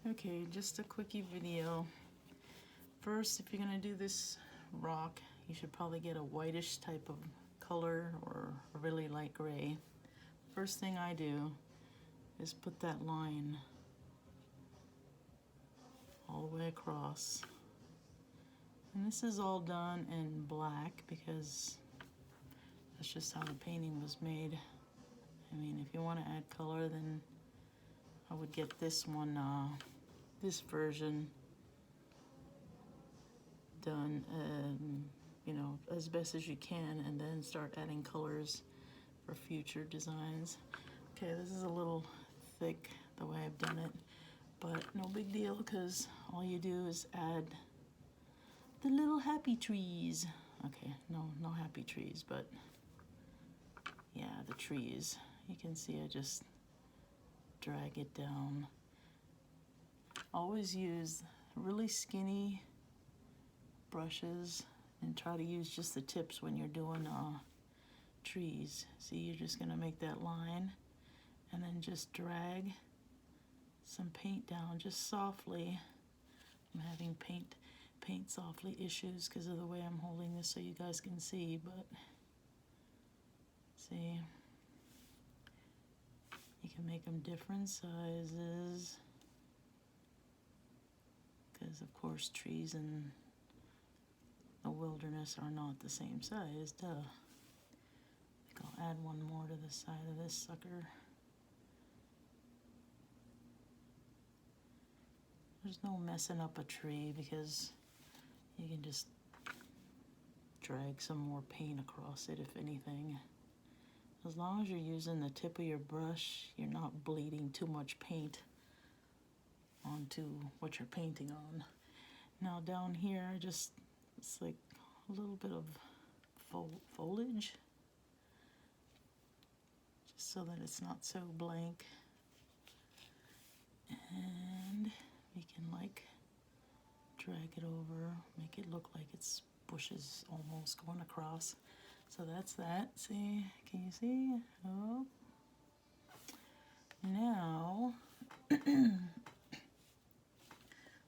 Okay, just a quickie video. First, if you're gonna do this rock, you should probably get a whitish type of color or a really light gray. First thing I do is put that line all the way across. And this is all done in black because that's just how the painting was made. I mean, if you want to add color, then I would get this one, this version done, you know, as best as you can, and then start adding colors for future designs. Okay, this is a little thick the way I've done it, but no big deal because all you do is add the little happy trees. Okay, no happy trees, but yeah, the trees. You can see I just drag it down. Always use really skinny brushes and try to use just the tips when you're doing trees. See, you're just gonna make that line and then just drag some paint down just softly. I'm having paint softly issues because of the way I'm holding this so you guys can see, but see, you can make them different sizes because of course trees in the wilderness are not the same size, duh. I think I'll add one more to the side of this sucker. There's no messing up a tree because you can just drag some more paint across it, if anything. As long as you're using the tip of your brush, you're not bleeding too much paint onto what you're painting on. Now down here, it's like a little bit of foliage, just so that it's not so blank. And we can like drag it over, make it look like it's bushes almost going across. So that's that. See, can you see? Oh. Now,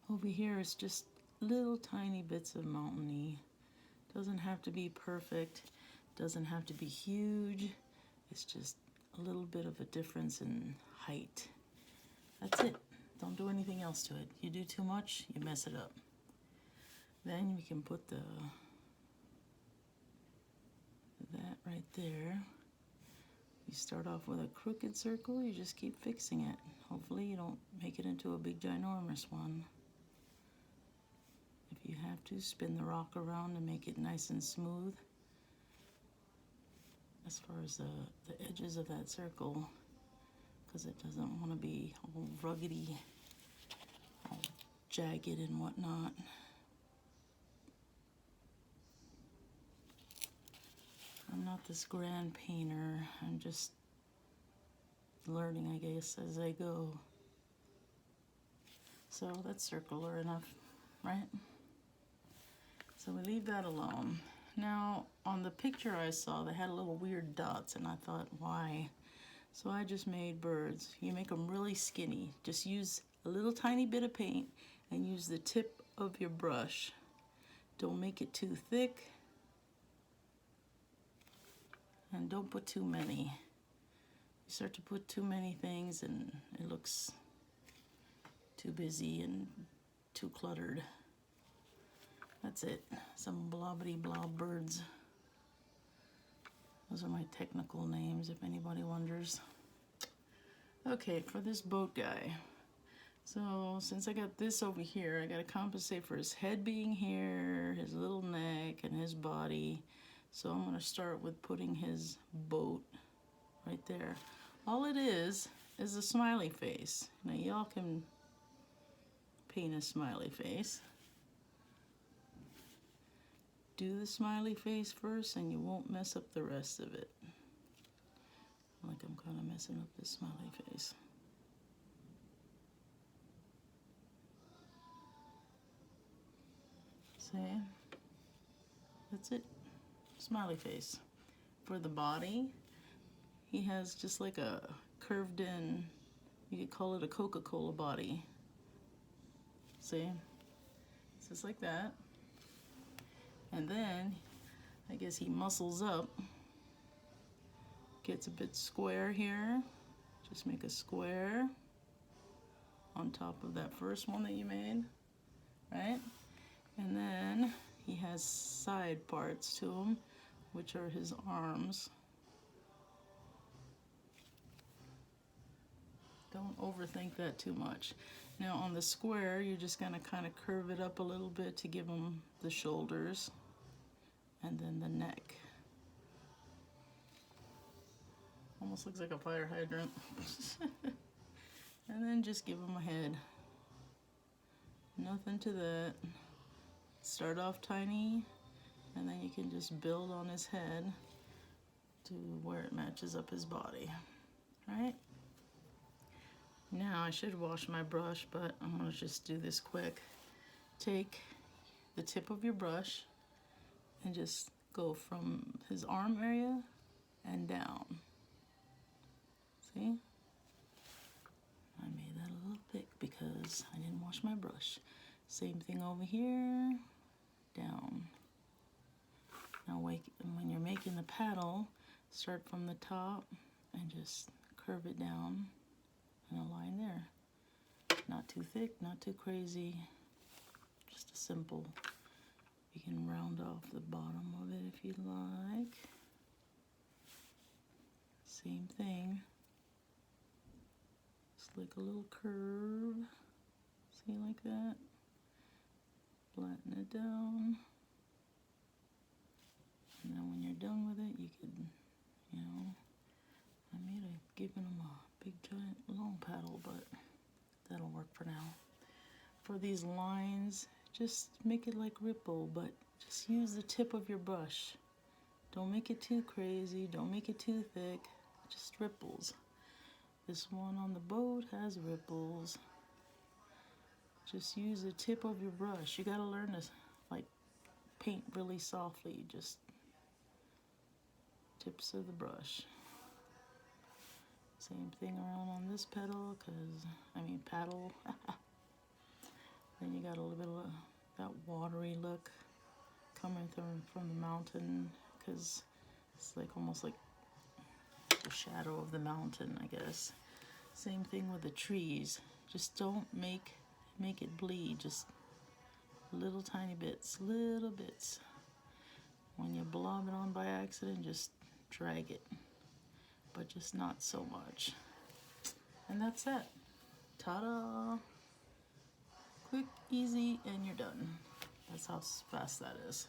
over here is just little tiny bits of mountainy. Doesn't have to be perfect, doesn't have to be huge. It's just a little bit of a difference in height. That's it. Don't do anything else to it. You do too much, you mess it up. Then we can put that right there. You start off with a crooked circle, you just keep fixing it. Hopefully you don't make it into a big ginormous one. If you have to, spin the rock around to make it nice and smooth. As far as the edges of that circle, because it doesn't want to be all ruggedy, all jagged and whatnot. I'm not this grand painter. I'm just learning, I guess, as I go. So that's circular enough, right? So we leave that alone. Now, on the picture I saw, they had a little weird dots, and I thought, why? So I just made birds. You make them really skinny. Just use a little tiny bit of paint and use the tip of your brush. Don't make it too thick. And don't put too many. You start to put too many things and it looks too busy and too cluttered. That's it. Some blobbity blob birds. Those are my technical names if anybody wonders. Okay, for this boat guy. So since I got this over here, I gotta compensate for his head being here, his little neck, and his body. So I'm gonna start with putting his boat right there. All it is a smiley face. Now y'all can paint a smiley face. Do the smiley face first and you won't mess up the rest of it. Like I'm kind of messing up this smiley face. See? That's it. Smiley face. For the body, he has just like a curved in, you could call it a Coca-Cola body. See? Just like that. And then, I guess he muscles up. Gets a bit square here. Just make a square on top of that first one that you made, right? And then he has side parts to him, which are his arms. Don't overthink that too much. Now on the square, you're just gonna kind of curve it up a little bit to give him the shoulders and then the neck. Almost looks like a fire hydrant. And then just give him a head. Nothing to that. Start off tiny, and then you can just build on his head to where it matches up his body, right? Now I should wash my brush, but I'm gonna just do this quick. Take the tip of your brush and just go from his arm area and down. See? I made that a little thick because I didn't wash my brush. Same thing over here, down. Now when you're making the paddle, start from the top and just curve it down in a line there. Not too thick, not too crazy, just a simple. You can round off the bottom of it if you like. Same thing. Just like a little curve. See, like that. Flatten it down. And then when you're done with it, you could, you know, I may have given them a big giant long paddle, but that'll work for now. For these lines, just make it like ripple, but just use the tip of your brush. Don't make it too crazy, don't make it too thick, just ripples. This one on the boat has ripples. Just use the tip of your brush. You gotta learn to like paint really softly, just tips of the brush. Same thing around on this paddle, paddle. Then you got a little bit of that watery look coming from the mountain, because it's like almost like the shadow of the mountain, I guess. Same thing with the trees. Just don't make it bleed, just little tiny bits, little bits. When you blob it on by accident, just drag it, but just not so much. And that's it. Ta-da! Quick, easy, and you're done. That's how fast that is.